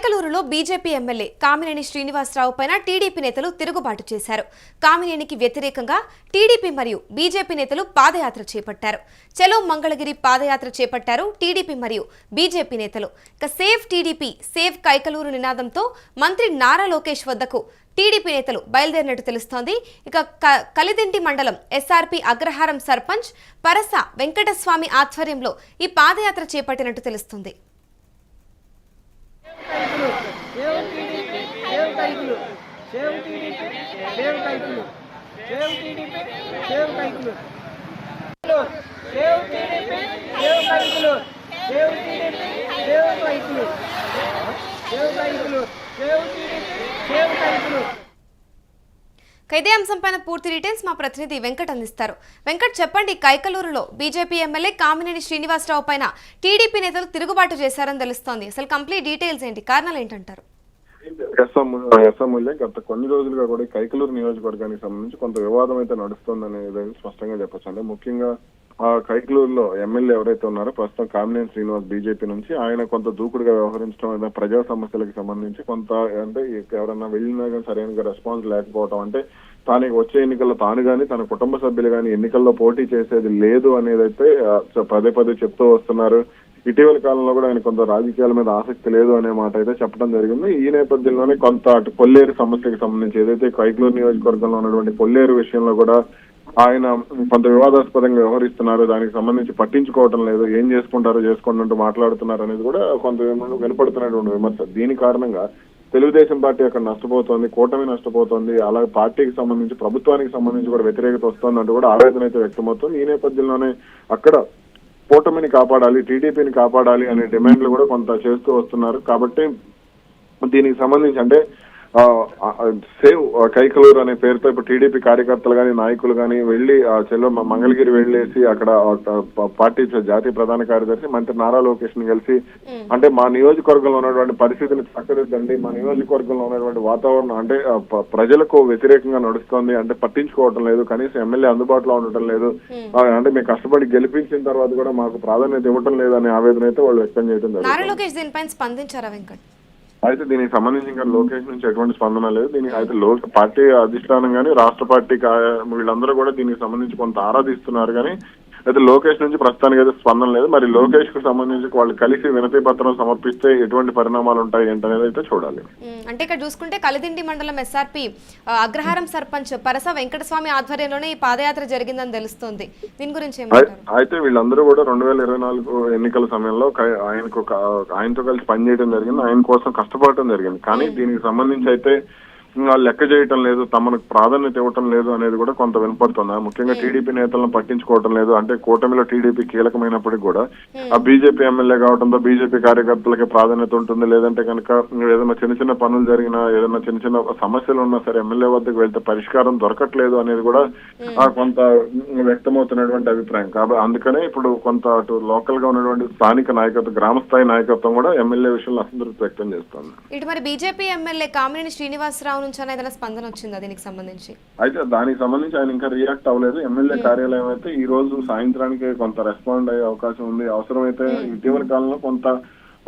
కైకలూరులో BJP MLA Kamineni Srinivasarao పైన TDP నేతలు తిరుగుబాటు చేశారు. కామినేనికి వ్యతిరేకంగా టీడీపీ మరియు బీజేపీ నేతలు పాదయాత్ర చేపట్టారు. చలో మంగళగిరి పాదయాత్ర చేపట్టారు టీడీపీ మరియు బీజేపీ నేతలు. ఇక సేవ్ టీడీపీ సేవ్ కైకలూరు నినాదంతో మంత్రి నారా లోకేష్ వద్దకు టీడీపీ నేతలు బయలుదేరినట్టు తెలుస్తోంది. ఇక కలిదింటి మండలం ఎస్ఆర్పీ అగ్రహారం సర్పంచ్ పరస వెంకటస్వామి ఆధ్వర్యంలో ఈ పాదయాత్ర చేపట్టినట్టు తెలుస్తుంది. ఇదే అంశంపైన పూర్తి డీటెయిల్స్ మా ప్రతినిధి వెంకట్ అందిస్తారు. వెంకట్, చెప్పండి, కైకలూరులో బీజేపీ ఎమ్మెల్యే కామినేని శ్రీనివాసరావు పైన టీడీపీ నేతలు తిరుగుబాటు చేశారని తెలుస్తోంది. అసలు కంప్లీట్ డీటెయిల్స్ ఏంటి, కారణాలు ఏంటంటారు? గత కొన్ని రోజులుగా కూడా కైకలూరు నియోజకవర్గానికి సంబంధించి కొంత వివాదం అయితే నడుస్తుందనేది స్పష్టంగా చెప్పొచ్చు. అంటే ముఖ్యంగా ఆ కైకలూరులో ఎమ్మెల్యే ఎవరైతే ఉన్నారో ప్రస్తుతం కామినేని శ్రీనివాస్ బీజేపీ నుంచి ఆయన కొంత దూకుడుగా వ్యవహరించడం, ప్రజా సమస్యలకు సంబంధించి కొంత అంటే ఎవరన్నా వెళ్ళినా కానీ సరైన రెస్పాన్స్ లేకపోవడం, అంటే తాను వచ్చే ఎన్నికల్లో తాను గాని తన కుటుంబ సభ్యులు గాని ఎన్నికల్లో పోటీ చేసేది లేదు అనేది అయితే పదే పదే చెప్తూ వస్తున్నారు. ఇటీవల కాలంలో కూడా ఆయన కొంత రాజకీయాల మీద ఆసక్తి లేదు అనే మాట అయితే చెప్పడం జరిగింది. ఈ నేపథ్యంలోనే కొంత అటు కొల్లేరు సమస్యకు సంబంధించి ఏదైతే కైకలూరు నియోజకవర్గంలో ఉన్నటువంటి కొల్లేరు విషయంలో కూడా ఆయన కొంత వివాదాస్పదంగా వ్యవహరిస్తున్నారు, దానికి సంబంధించి పట్టించుకోవటం లేదు, ఏం చేసుకుంటారో చేసుకోండి మాట్లాడుతున్నారు అనేది కూడా కొంత వినపడుతున్నటువంటి విమర్శ. దీని కారణంగా తెలుగుదేశం పార్టీ అక్కడ నష్టపోతోంది, కూటమి నష్టపోతోంది, అలాగే పార్టీకి సంబంధించి ప్రభుత్వానికి సంబంధించి కూడా వ్యతిరేకత వస్తోందంటూ కూడా ఆవేదన అయితే వ్యక్తమవుతుంది. ఈ నేపథ్యంలోనే అక్కడ కూటమిని కాపాడాలి, టీడీపీని కాపాడాలి అనే డిమాండ్లు కూడా కొంత చేస్తూ వస్తున్నారు. కాబట్టి దీనికి సంబంధించి అంటే సేవ్ కైకలూరు అనే పేరుతో ఇప్పుడు టీడీపీ కార్యకర్తలు గాని నాయకులు గాని వెళ్లి చెల్లో మంగళగిరి వెళ్లేసి అక్కడ పార్టీ జాతీయ ప్రధాన కార్యదర్శి మంత్రి నారా లోకేష్ ని కలిసి అంటే మా నియోజకవర్గంలో ఉన్నటువంటి పరిస్థితిని చక్కదిద్దండి, మా నియోజకవర్గంలో ఉన్నటువంటి వాతావరణం అంటే ప్రజలకు వ్యతిరేకంగా నడుస్తోంది, అంటే పట్టించుకోవటం లేదు, కనీసం ఎమ్మెల్యే అందుబాటులో ఉండటం లేదు, అంటే మేము కష్టపడి గెలిపించిన తర్వాత కూడా మాకు ప్రాధాన్యత ఇవ్వటం లేదు అనే ఆవేదన అయితే వాళ్ళు వ్యక్తం చేయడం జరిగింది. అయితే దీనికి సంబంధించి ఇంకా లోకేష్ నుంచి ఎటువంటి స్పందన లేదు. దీనికి అయితే పార్టీ అధిష్టానం గానీ రాష్ట్ర పార్టీ వీళ్ళందరూ కూడా దీనికి సంబంధించి కొంత ఆరాధిస్తున్నారు కానీ అయితే లోకేష్ నుంచి ప్రస్తుతానికి అయితే స్పందన లేదు. మరి లోకేష్ కు సంబంధించి వాళ్ళు కలిసి వినతి పత్రం సమర్పిస్తే ఎటువంటి పరిణామాలు ఉంటాయి ఏంటనేది అయితే చూడాలి. అంటే ఇక్కడ చూసుకుంటే కలిదిండి మండలం ఎస్ఆర్పీ అగ్రహారం సర్పంచ్ పరస వెంకటస్వామి ఆధ్వర్యంలోనే ఈ పాదయాత్ర జరిగిందని తెలుస్తోంది. దీని గురించి అయితే వీళ్ళందరూ కూడా 2024 ఎన్నికల సమయంలో ఆయనతో కలిసి పనిచేయడం జరిగింది, ఆయన కోసం కష్టపడటం జరిగింది. కానీ దీనికి సంబంధించి అయితే లెక్క చేయటం లేదు, తమకు ప్రాధాన్యత ఇవ్వటం లేదు అనేది కూడా కొంత వినపడుతుంది. ముఖ్యంగా టీడీపీ నేతలను పట్టించుకోవటం లేదు. అంటే కూటమిలో టీడీపీ కీలకమైనప్పటికీ కూడా ఆ బీజేపీ ఎమ్మెల్యే కావడంతో బీజేపీ కార్యకర్తలకి ప్రాధాన్యత ఉంటుంది, లేదంటే కనుక ఏదైనా చిన్న చిన్న పనులు జరిగినా ఏదైనా చిన్న చిన్న సమస్యలు ఉన్నా సరే ఎమ్మెల్యే వద్దకు వెళ్తే పరిష్కారం దొరకట్లేదు అనేది కూడా కొంత వ్యక్తమవుతున్నటువంటి అభిప్రాయం. కాబట్టి అందుకనే ఇప్పుడు కొంత అటు లోకల్ గా ఉన్నటువంటి స్థానిక నాయకత్వం, గ్రామ స్థాయి నాయకత్వం కూడా ఎమ్మెల్యే విషయంలో అసంతృప్తి వ్యక్తం చేస్తుంది. ఇటు మరి బీజేపీ ఎమ్మెల్యే కామినేని శ్రీనివాసరావు నుంచి స్పందన వచ్చిందా దీనికి సంబంధించి? అయితే దానికి సంబంధించి ఆయన ఇంకా రియాక్ట్ అవ్వలేదు. ఎమ్మెల్యే కార్యాలయం అయితే ఈ రోజు సాయంత్రానికి కొంత రెస్పాండ్ అయ్యే అవకాశం ఉంది. అవసరమైతే ఇటీవల కాలంలో కొంత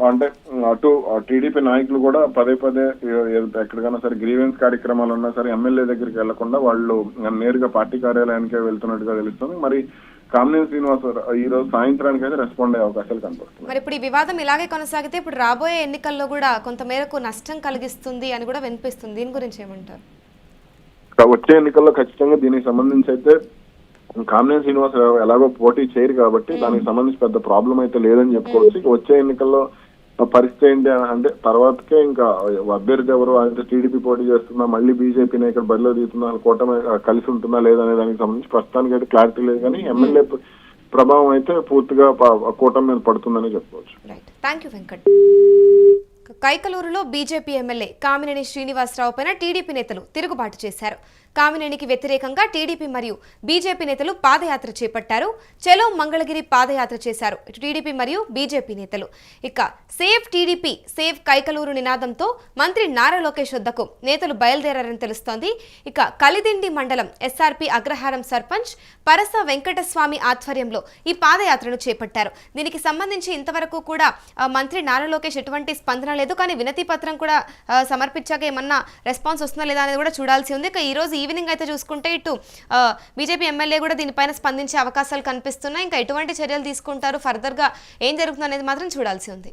అంటే అటు టీడీపీ నాయకులు కూడా పదే పదే ఎక్కడికైనా సరే గ్రీవెన్స్ కార్యక్రమాలు ఉన్నా సరే ఎమ్మెల్యే దగ్గరికి వెళ్లకుండా వాళ్ళు నేరుగా పార్టీ కార్యాలయానికే వెళ్తున్నట్టుగా తెలుస్తుంది. మరి కామినేని శ్రీనివాస్ ఈ రోజు సాయంత్రానికి అయితే రెస్పాండ్ అయ్యే అవకాశాలు కనపడుతుంది. మరి ఇప్పుడు ఈ వివాదం ఇలాగే కొనసాగితే ఇప్పుడు రాబోయే ఎన్నికల్లో కూడా కొంత మేరకు నష్టం కలిగిస్తుంది అని కూడా వినిపిస్తుంది. దీని గురించి ఏమంటారు? వచ్చే ఎన్నికల్లో ఖచ్చితంగా దీనికి సంబంధించి అయితే కామినేని శ్రీనివాస్ ఎలాగో పోటీ చేయరు కాబట్టి దానికి సంబంధించి పెద్ద ప్రాబ్లం అయితే లేదని చెప్పుకోవచ్చు. వచ్చే ఎన్నికల్లో పరిస్థితి ఏంటి అంటే తర్వాతకే ఇంకా అభ్యర్థి ఎవరు, అయితే టీడీపీ పోటీ చేస్తుందా, మళ్ళీ బీజేపీని ఇక్కడ బరిలో దిగుతుందా, కూటమి కలిసి ఉంటుందా లేదనే దానికి సంబంధించి ప్రస్తుతానికి అయితే క్లారిటీ లేదు. కానీ ఎమ్మెల్యే ప్రభావం అయితే పూర్తిగా కూటమి మీద పడుతుందని చెప్పుకోవచ్చు. కైకలూరులో బీజేపీ ఎమ్మెల్యే కామినేని శ్రీనివాసరావు పైన టీడీపీ నేతలు తిరుగుబాటు చేశారు. కామినేనికి వ్యతిరేకంగా టీడీపీ మరియు బీజేపీ నేతలు పాదయాత్ర చేపట్టారు. చలో మంగళగిరి పాదయాత్ర చేశారు టీడీపీ మరియు బీజేపీ నేతలు. ఇక సేవ్ టీడీపీ సేవ్ కైకలూరు నినాదంతో మంత్రి నారా లోకేష్ వద్దకు నేతలు బయలుదేరారని తెలుస్తోంది. ఇక కలిదిండి మండలం ఎస్ఆర్పీ అగ్రహారం సర్పంచ్ పరస వెంకటస్వామి ఆధ్వర్యంలో ఈ పాదయాత్రను చేపట్టారు. దీనికి సంబంధించి ఇంతవరకు కూడా మంత్రి నారా లోకేష్ ఎటువంటి స్పందన లేదు. కానీ వినతి పత్రం కూడా సమర్పించాక ఏమన్నా రెస్పాన్స్ వస్తుందా లేదా అనేది కూడా చూడాల్సి ఉంది. ఇక ఈ రోజు ఈవినింగ్ అయితే చూసుకుంటే ఇటు బీజేపీ ఎమ్మెల్యే కూడా దీనిపైన స్పందించే అవకాశాలు కనిపిస్తున్నాయి. ఇంకా ఎటువంటి చర్యలు తీసుకుంటారు, ఫర్దర్గా ఏం జరుగుతుంది అనేది మాత్రం చూడాల్సి ఉంది.